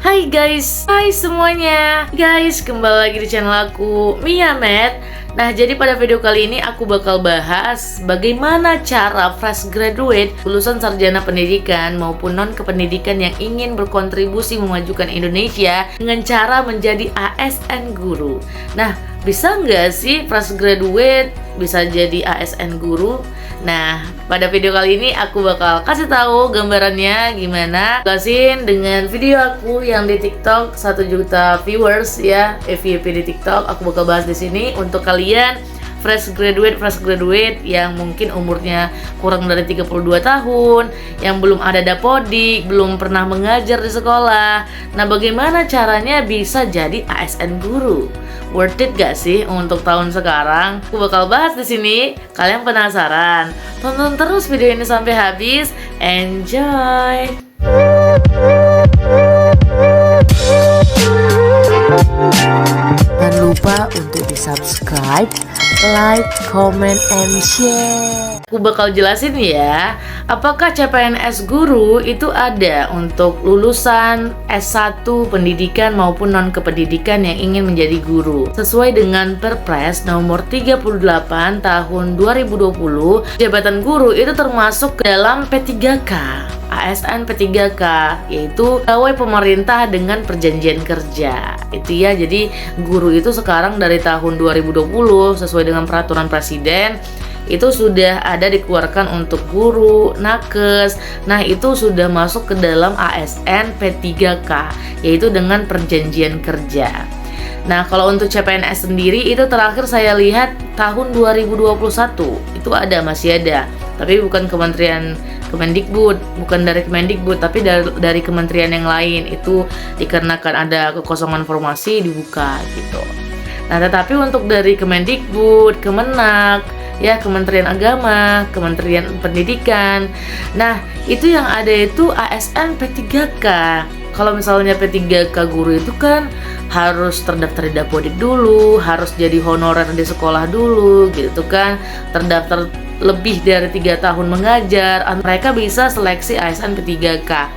Hai guys, hai semuanya. Guys, kembali lagi di channel aku, Miamet. Nah, jadi pada video kali ini aku bakal bahas bagaimana cara fresh graduate, lulusan sarjana pendidikan maupun non kependidikan yang ingin berkontribusi memajukan Indonesia dengan cara menjadi ASN guru. Nah, bisa nggak sih fresh graduate bisa jadi ASN guru? Nah, pada video kali ini aku bakal kasih tahu gambarannya gimana. Jelasin dengan video aku yang di TikTok 1 juta viewers ya, FYP di TikTok. Aku bakal bahas di sini untuk kalian fresh graduate yang mungkin umurnya kurang dari 32 tahun, yang belum ada dapodik, belum pernah mengajar di sekolah. Nah, bagaimana caranya bisa jadi ASN guru? Worth it gak sih untuk tahun sekarang? Aku bakal bahas di sini. Kalian penasaran? Tonton terus video ini sampai habis. Enjoy! Jangan lupa untuk di-subscribe, like, comment, and share. Aku bakal jelasin ya, apakah CPNS guru itu ada untuk lulusan S1 pendidikan maupun non kependidikan yang ingin menjadi guru. Sesuai dengan Perpres nomor 38 tahun 2020, jabatan guru itu termasuk ke dalam P3K. ASN P3K, yaitu pegawai pemerintah dengan perjanjian kerja. Itu ya, jadi guru itu sekarang dari tahun 2020 sesuai dengan peraturan presiden itu sudah ada dikeluarkan untuk guru, nakes. Nah, itu sudah masuk ke dalam ASN P3K, yaitu dengan perjanjian kerja. Nah, kalau untuk CPNS sendiri itu terakhir saya lihat tahun 2021 itu masih ada, tapi bukan Kementerian Kemendikbud, bukan dari Kemendikbud, tapi dari kementerian yang lain. Itu dikarenakan ada kekosongan formasi dibuka gitu. Nah, tetapi untuk dari Kemendikbud, Kemenak, ya Kementerian Agama, Kementerian Pendidikan, nah itu yang ada itu ASN P3K. Kalau misalnya P3K guru itu kan harus terdaftar di Dapodik dulu, harus jadi honorer di sekolah dulu gitu kan, terdaftar lebih dari 3 tahun mengajar. Mereka bisa seleksi ASN P3K.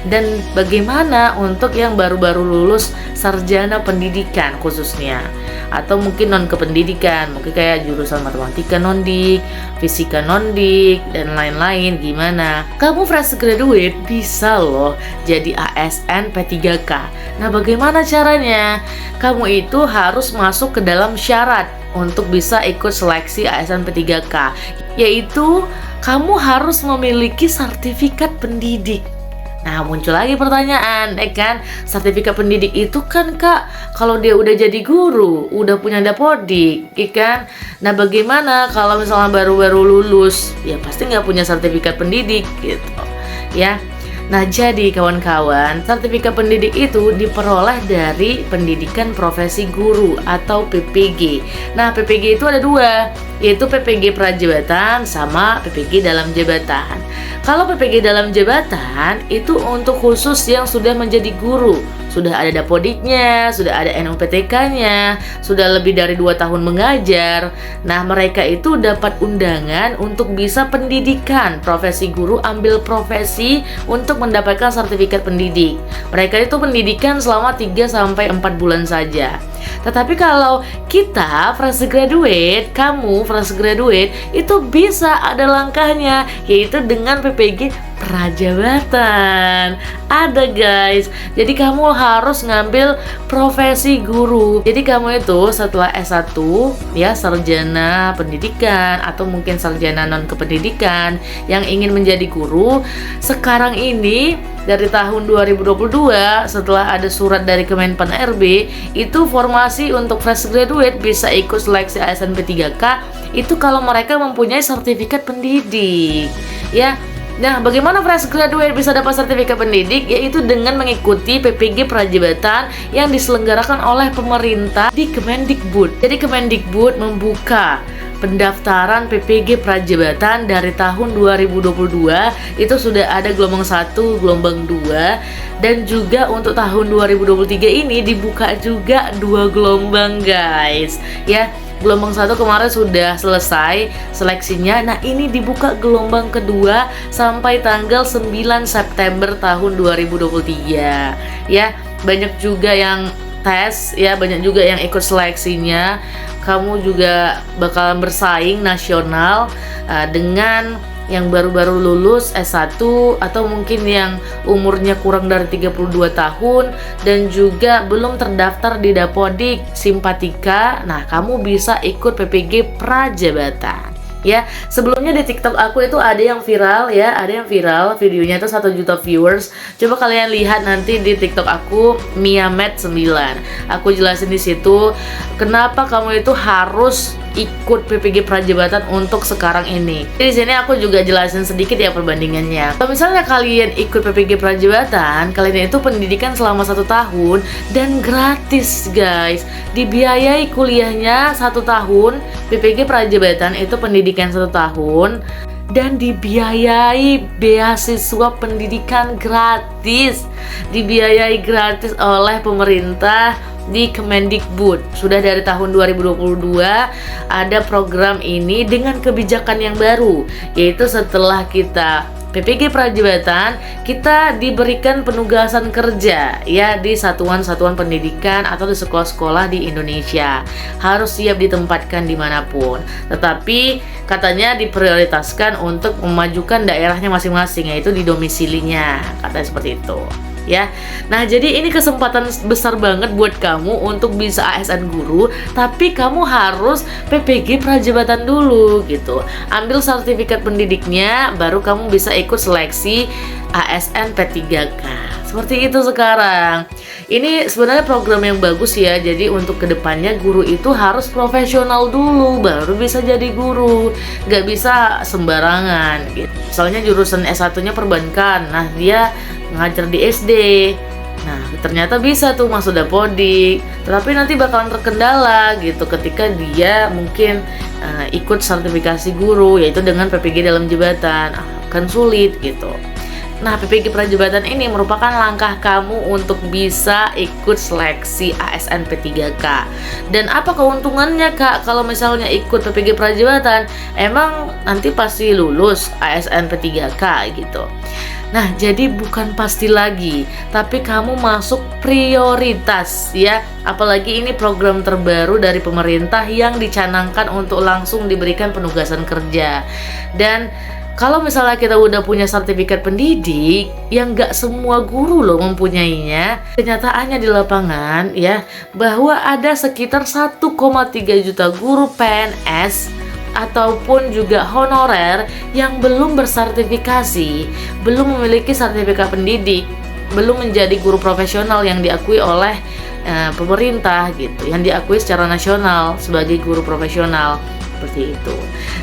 Dan bagaimana untuk yang baru-baru lulus sarjana pendidikan khususnya, atau mungkin non kependidikan, mungkin kayak jurusan matematika nondik, fisika nondik, dan lain-lain. Gimana? Kamu fresh graduate bisa loh jadi ASN P3K. Nah, bagaimana caranya? Kamu itu harus masuk ke dalam syarat untuk bisa ikut seleksi ASN P3K, yaitu kamu harus memiliki sertifikat pendidik. Nah, muncul lagi pertanyaan, kan? Sertifikat pendidik itu kan, Kak, kalau dia udah jadi guru, udah punya dapodik, kan? Nah, bagaimana kalau misalnya baru-baru lulus? Ya pasti nggak punya sertifikat pendidik, gitu, ya. Nah, jadi kawan-kawan, sertifikat pendidik itu diperoleh dari pendidikan profesi guru atau PPG. Nah, PPG itu ada 2, yaitu PPG prajabatan sama PPG dalam jabatan. Kalau PPG dalam jabatan itu untuk khusus yang sudah menjadi guru, sudah ada dapodiknya, sudah ada NUPTK-nya, sudah lebih dari 2 tahun mengajar. Nah, mereka itu dapat undangan untuk bisa pendidikan profesi guru, ambil profesi untuk mendapatkan sertifikat pendidik. Mereka itu pendidikan selama 3-4 bulan saja. Tetapi kalau kita fresh graduate, kamu fresh graduate itu bisa ada langkahnya, yaitu dengan PPG prajabatan. Ada guys. Jadi kamu harus ngambil profesi guru. Jadi kamu itu setelah S1 ya, sarjana pendidikan atau mungkin sarjana non kependidikan yang ingin menjadi guru, sekarang ini dari tahun 2022 setelah ada surat dari Kemenpan RB, itu formasi untuk fresh graduate bisa ikut seleksi ASN P3K itu kalau mereka mempunyai sertifikat pendidik, ya. Nah, bagaimana fresh graduate bisa dapat sertifikat pendidik? Yaitu dengan mengikuti PPG prajabatan yang diselenggarakan oleh pemerintah di Kemendikbud. Jadi Kemendikbud membuka pendaftaran PPG prajabatan dari tahun 2022 itu sudah ada gelombang 1, gelombang 2, dan juga untuk tahun 2023 ini dibuka juga 2 gelombang guys, ya. Gelombang 1 kemarin sudah selesai seleksinya. Nah, ini dibuka gelombang kedua sampai tanggal 9 September tahun 2023 ya. banyak juga yang tes ya, banyak juga yang ikut seleksinya. Kamu juga bakalan bersaing nasional dengan yang baru-baru lulus S1 atau mungkin yang umurnya kurang dari 32 tahun dan juga belum terdaftar di Dapodik Simpatika. Nah, kamu bisa ikut PPG Prajabatan. Ya, sebelumnya di TikTok aku itu ada yang viral ya, ada yang viral videonya itu 1 juta viewers. Coba kalian lihat nanti di TikTok aku Miamed9. Aku jelasin di situ kenapa kamu itu harus ikut PPG Prajabatan untuk sekarang ini. Jadi di sini aku juga jelasin sedikit ya perbandingannya. Kalau misalnya kalian ikut PPG Prajabatan, kalian itu pendidikan selama 1 tahun dan gratis guys. Dibiayai kuliahnya 1 tahun. PPG Prajabatan itu pendidikan 1 tahun dan dibiayai beasiswa pendidikan gratis. Dibiayai gratis oleh pemerintah di Kemendikbud. Sudah dari tahun 2022 ada program ini dengan kebijakan yang baru, yaitu setelah kita PPG Prajabatan, kita diberikan penugasan kerja ya di satuan-satuan pendidikan atau di sekolah-sekolah di Indonesia. Harus siap ditempatkan dimanapun, tetapi katanya diprioritaskan untuk memajukan daerahnya masing-masing, yaitu di domisilinya, katanya seperti itu ya. Nah, jadi ini kesempatan besar banget buat kamu untuk bisa ASN guru, tapi kamu harus PPG Prajabatan dulu gitu. Ambil sertifikat pendidiknya, baru kamu bisa ikut seleksi ASN P3K. Seperti itu sekarang. Ini sebenarnya program yang bagus ya. Jadi untuk kedepannya guru itu harus profesional dulu, baru bisa jadi guru. Gak bisa sembarangan gitu. Soalnya jurusan S1-nya perbankan. Nah, dia ngajar di SD. Nah, ternyata bisa tuh masuk Dapodik. Tetapi nanti bakalan terkendala gitu ketika dia mungkin ikut sertifikasi guru, yaitu dengan PPG dalam jabatan. Akan sulit gitu. Nah, PPG Prajabatan ini merupakan langkah kamu untuk bisa ikut seleksi ASN P3K. Dan apa keuntungannya Kak kalau misalnya ikut PPG Prajabatan? Emang nanti pasti lulus ASN P3K gitu. Nah, jadi bukan pasti lagi, tapi kamu masuk prioritas ya. Apalagi ini program terbaru dari pemerintah yang dicanangkan untuk langsung diberikan penugasan kerja. Dan kalau misalnya kita udah punya sertifikat pendidik, yang gak semua guru loh mempunyainya. Kenyataannya di lapangan ya, bahwa ada sekitar 1,3 juta guru PNS ataupun juga honorer yang belum bersertifikasi, belum memiliki sertifikat pendidik, belum menjadi guru profesional yang diakui oleh pemerintah gitu, yang diakui secara nasional sebagai guru profesional. Seperti itu.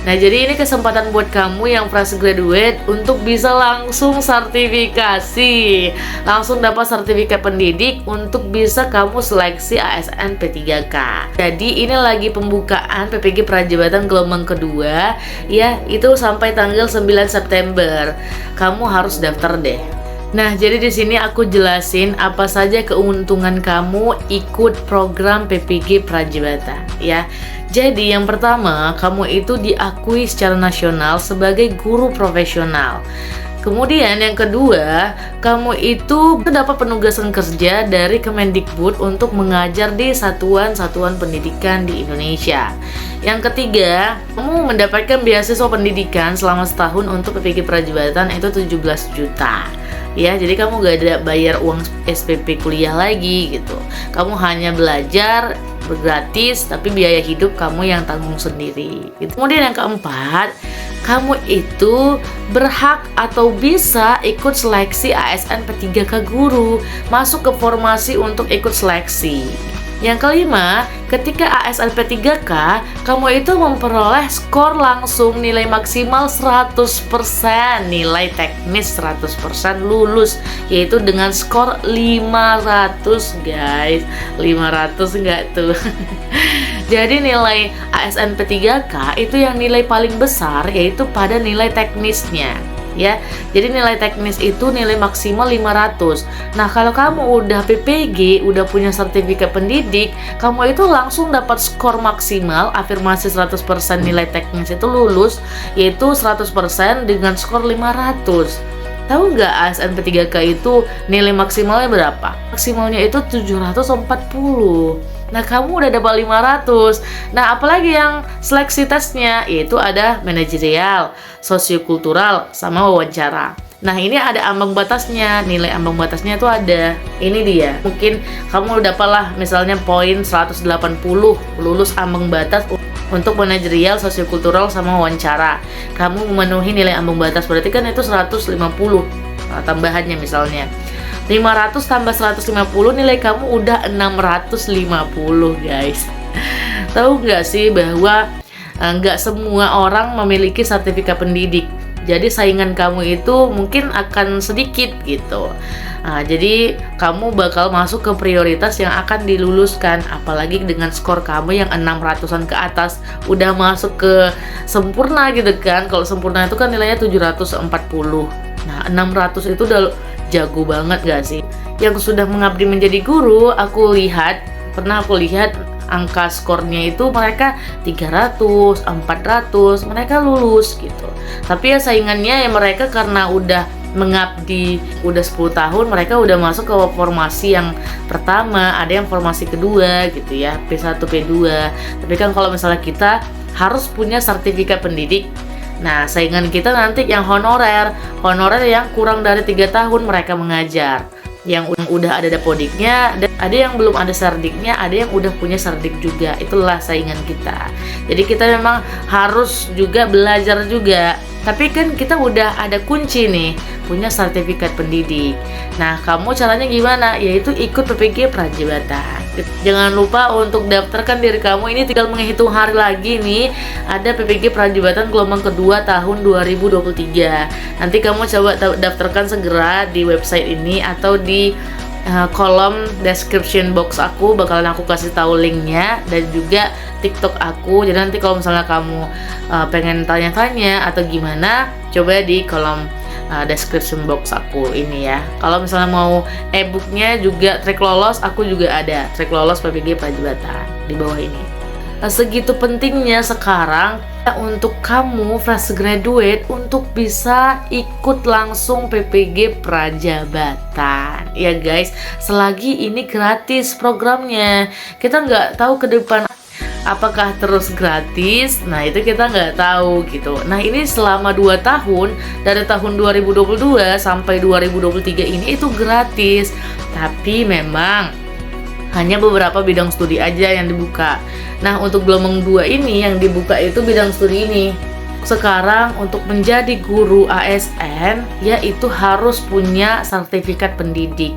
Nah, jadi ini kesempatan buat kamu yang fresh graduate untuk bisa langsung sertifikasi, langsung dapat sertifikat pendidik untuk bisa kamu seleksi ASN P3K. Jadi ini lagi pembukaan PPG Prajabatan gelombang kedua ya, itu sampai tanggal 9 September. Kamu harus daftar deh. Nah, jadi di sini aku jelasin apa saja keuntungan kamu ikut program PPG Prajabatan ya. Jadi yang pertama, kamu itu diakui secara nasional sebagai guru profesional. Kemudian yang kedua, kamu itu dapat penugasan kerja dari Kemendikbud untuk mengajar di satuan-satuan pendidikan di Indonesia. Yang ketiga, kamu mendapatkan beasiswa pendidikan selama setahun untuk PPG Prajabatan itu 17 juta. Ya, jadi kamu gak ada bayar uang SPP kuliah lagi gitu. Kamu hanya belajar gratis, tapi biaya hidup kamu yang tanggung sendiri gitu. Kemudian yang keempat, kamu itu berhak atau bisa ikut seleksi ASN P3K guru, masuk ke formasi untuk ikut seleksi. Yang kelima, ketika ASN P3K, kamu itu memperoleh skor langsung nilai maksimal 100%, nilai teknis 100% lulus, yaitu dengan skor 500 guys. 500 enggak tuh? Jadi nilai ASN P3K itu yang nilai paling besar, yaitu pada nilai teknisnya. Ya, jadi nilai teknis itu nilai maksimal 500. Nah, kalau kamu udah PPG, udah punya sertifikat pendidik, kamu itu langsung dapat skor maksimal afirmasi 100% nilai teknis itu lulus, yaitu 100% dengan skor 500. Tahu nggak ASN P3K itu nilai maksimalnya berapa? Maksimalnya itu 740. Nah, kamu udah dapat 500. Nah, apalagi yang seleksi tesnya? Yaitu ada manajerial, sosiokultural, sama wawancara. Nah, ini ada ambang batasnya, nilai ambang batasnya itu ada. Ini dia. Mungkin kamu dapatlah misalnya poin 180, lulus ambang batas untuk manajerial, sosiokultural, sama wawancara. Kamu memenuhi nilai ambang batas, berarti kan itu 150. Nah, tambahannya misalnya 500 tambah 150, nilai kamu udah 650, guys. Tahu nggak sih bahwa nggak semua orang memiliki sertifikat pendidik. Jadi saingan kamu itu mungkin akan sedikit gitu. Nah, jadi kamu bakal masuk ke prioritas yang akan diluluskan. Apalagi dengan skor kamu yang 600-an ke atas, udah masuk ke sempurna gitu kan. Kalau sempurna itu kan nilainya 740. Nah, 600 itu udah jago banget gak sih? Yang sudah mengabdi menjadi guru, pernah aku lihat angka skornya itu mereka 300, 400, mereka lulus gitu. Tapi ya saingannya ya mereka karena udah mengabdi udah 10 tahun, mereka udah masuk ke formasi yang pertama, ada yang formasi kedua gitu ya, P1, P2. Tapi kan kalau misalnya kita harus punya sertifikat pendidik. Nah, saingan kita nanti yang honorer yang kurang dari 3 tahun mereka mengajar. Yang udah ada dapodiknya, ada yang belum ada sardiknya, ada yang udah punya sardik juga. Itulah saingan kita. Jadi kita memang harus juga belajar juga. Tapi kan kita udah ada kunci nih, punya sertifikat pendidik. Nah, kamu caranya gimana? Yaitu ikut PPG Prajabatan. Jangan lupa untuk daftarkan diri kamu. Ini tinggal menghitung hari lagi nih. Ada PPG Prajabatan gelombang kedua tahun 2023. Nanti kamu coba daftarkan segera di website ini atau di kolom description box aku, bakalan aku kasih tahu linknya dan juga TikTok aku. Jadi nanti kalau misalnya kamu pengen tanya-tanya atau gimana, coba di kolom description box aku ini ya. Kalau misalnya mau e-booknya juga track lolos, aku juga ada track lolos PPG Prajabatan di bawah ini. Segitu pentingnya sekarang untuk kamu fresh graduate untuk bisa ikut langsung PPG Prajabatan ya guys. Selagi ini gratis programnya, kita nggak tahu ke depan apakah terus gratis. Nah, itu kita nggak tahu gitu. Nah, ini selama 2 tahun, dari tahun 2022 sampai 2023 ini itu gratis. Tapi memang hanya beberapa bidang studi aja yang dibuka. Nah, untuk gelombang 2 ini yang dibuka itu bidang studi ini. Sekarang untuk menjadi guru ASN, yaitu harus punya sertifikat pendidik.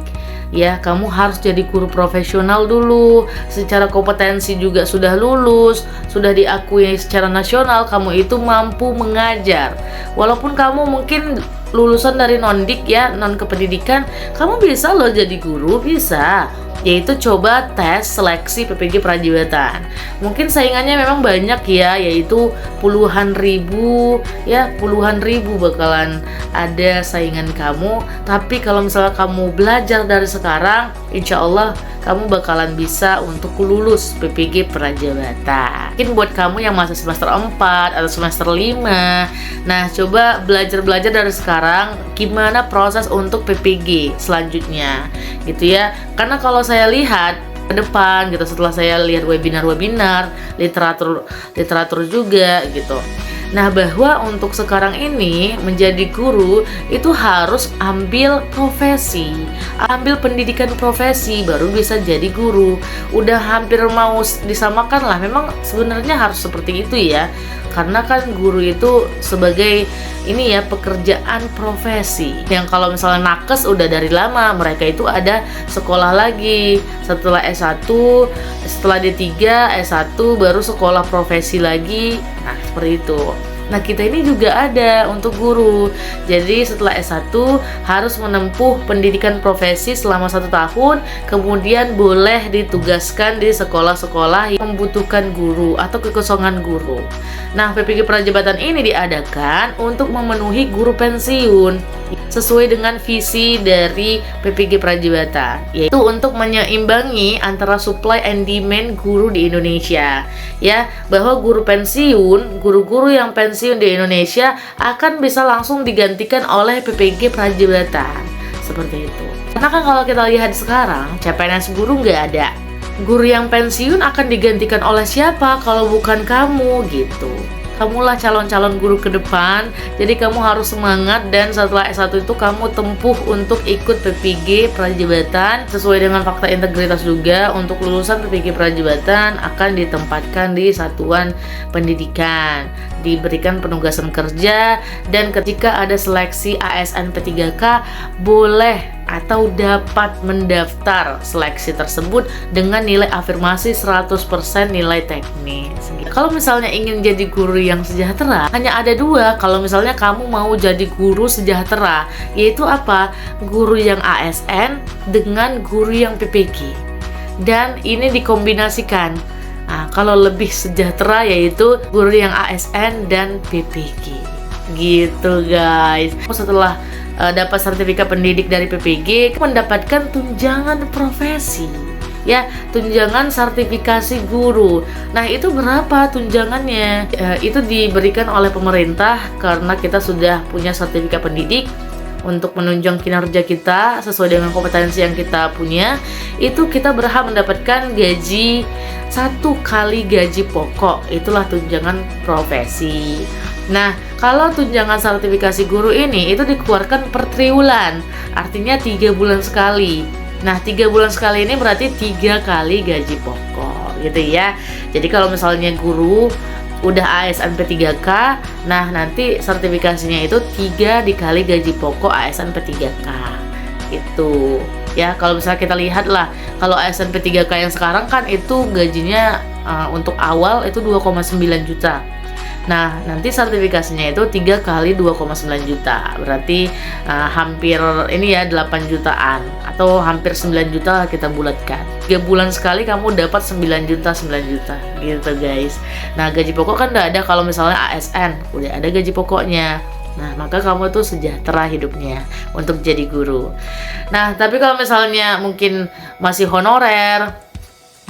Ya, kamu harus jadi guru profesional dulu. Secara kompetensi juga sudah lulus, sudah diakui secara nasional, kamu itu mampu mengajar. Walaupun kamu mungkin lulusan dari non-dik ya, non kependidikan, kamu bisa loh jadi guru, bisa. Yaitu coba tes seleksi PPG Prajabatan. Mungkin saingannya memang banyak ya, yaitu puluhan ribu bakalan ada saingan kamu. Tapi kalau misalnya kamu belajar dari sekarang, insya Allah kamu bakalan bisa untuk lulus PPG Prajabatan. Mungkin buat kamu yang masih semester 4 atau semester 5, nah coba belajar dari sekarang gimana proses untuk PPG selanjutnya gitu ya. Karena kalau saya lihat ke depan gitu, setelah saya lihat webinar literatur juga gitu. Nah, bahwa untuk sekarang ini menjadi guru itu harus ambil profesi, ambil pendidikan profesi baru bisa jadi guru. Udah hampir mau disamakan lah. Memang sebenarnya harus seperti itu ya. Karena kan guru itu sebagai ini ya, pekerjaan profesi. Yang kalau misalnya nakes udah dari lama, mereka itu ada sekolah lagi. Setelah S1, setelah D3, S1 baru sekolah profesi lagi. Nah, seperti itu. Nah, kita ini juga ada untuk guru. Jadi setelah S1 harus menempuh pendidikan profesi selama 1 tahun, kemudian boleh ditugaskan di sekolah-sekolah yang membutuhkan guru atau kekosongan guru. Nah, PPG Prajabatan ini diadakan untuk memenuhi guru pensiun sesuai dengan visi dari PPG Prajabatan, yaitu untuk menyeimbangi antara supply and demand guru di Indonesia. Ya, bahwa guru pensiun, guru-guru yang pensiun pensiun di Indonesia akan bisa langsung digantikan oleh PPG Prajabatan. Seperti itu. Karena kan kalau kita lihat sekarang, CPNS guru nggak ada. Guru yang pensiun akan digantikan oleh siapa kalau bukan kamu gitu. Kamulah calon-calon guru ke depan, jadi kamu harus semangat dan setelah S1 itu kamu tempuh untuk ikut PPG Prajabatan sesuai dengan fakta integritas juga. Untuk lulusan PPG Prajabatan akan ditempatkan di satuan pendidikan, diberikan penugasan kerja, dan ketika ada seleksi ASN P3K boleh atau dapat mendaftar seleksi tersebut dengan nilai afirmasi 100% nilai teknis. Kalau misalnya ingin jadi guru yang sejahtera, hanya ada dua. Kalau misalnya kamu mau jadi guru sejahtera, yaitu apa? Guru yang ASN dengan guru yang PPG. Dan ini dikombinasikan. Nah, kalau lebih sejahtera yaitu guru yang ASN dan PPG. Gitu guys. Setelah dapat sertifikat pendidik dari PPG, mendapatkan tunjangan profesi, ya, tunjangan sertifikasi guru. Nah, itu berapa tunjangannya? Itu diberikan oleh pemerintah karena kita sudah punya sertifikat pendidik. Untuk menunjang kinerja kita sesuai dengan kompetensi yang kita punya, itu kita berhak mendapatkan gaji 1 kali gaji pokok. Itulah tunjangan profesi. Nah, kalau tunjangan sertifikasi guru ini itu dikeluarkan per triwulan, artinya 3 bulan sekali. Nah, 3 bulan sekali ini berarti 3 kali gaji pokok, gitu ya. Jadi kalau misalnya guru udah ASN P3K, nah nanti sertifikasinya itu 3 dikali gaji pokok ASN P3K. Itu ya, kalau misalnya kita lihat lah, kalau ASN P3K yang sekarang kan itu gajinya untuk awal itu 2,9 juta. Nah, nanti sertifikasinya itu 3 kali 2,9 juta. Berarti hampir ini ya 8 jutaan atau hampir 9 juta kita bulatkan. 3 bulan sekali kamu dapat 9 juta gitu guys. Nah, gaji pokok kan udah ada kalau misalnya ASN, udah ada gaji pokoknya. Nah, maka kamu tuh sejahtera hidupnya untuk jadi guru. Nah, tapi kalau misalnya mungkin masih honorer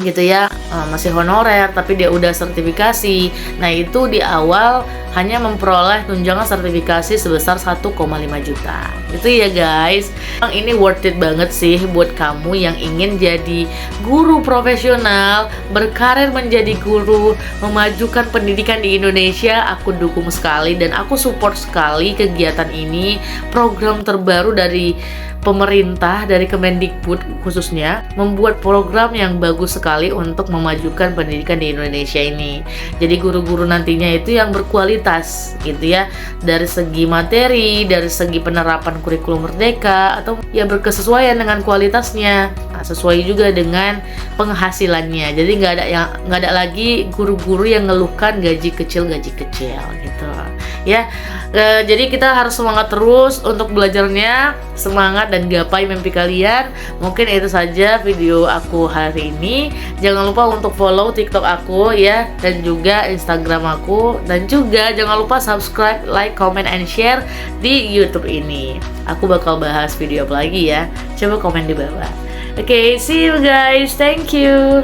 gitu ya, masih honorer tapi dia udah sertifikasi, nah itu di awal hanya memperoleh tunjangan sertifikasi sebesar 1,5 juta gitu ya guys. Ini worth it banget sih buat kamu yang ingin jadi guru profesional, berkarir menjadi guru, memajukan pendidikan di Indonesia. Aku dukung sekali dan aku support sekali kegiatan ini, program terbaru dari pemerintah, dari Kemendikbud khususnya, membuat program yang bagus sekali untuk memajukan pendidikan di Indonesia ini. Jadi guru-guru nantinya itu yang berkualitas gitu ya, dari segi materi, dari segi penerapan kurikulum merdeka, atau ya berkesesuaian dengan kualitasnya. Nah, sesuai juga dengan penghasilannya. Jadi nggak ada lagi guru-guru yang ngeluhkan gaji kecil gitu ya. Jadi kita harus semangat terus untuk belajarnya, semangat dan gapai mimpi kalian. Mungkin itu saja video aku hari ini. Jangan lupa untuk follow TikTok aku ya, dan juga Instagram aku, dan juga jangan lupa subscribe, like, comment, and share di YouTube ini. Aku bakal bahas video apa lagi ya, coba komen di bawah. Oke, see you guys, thank you.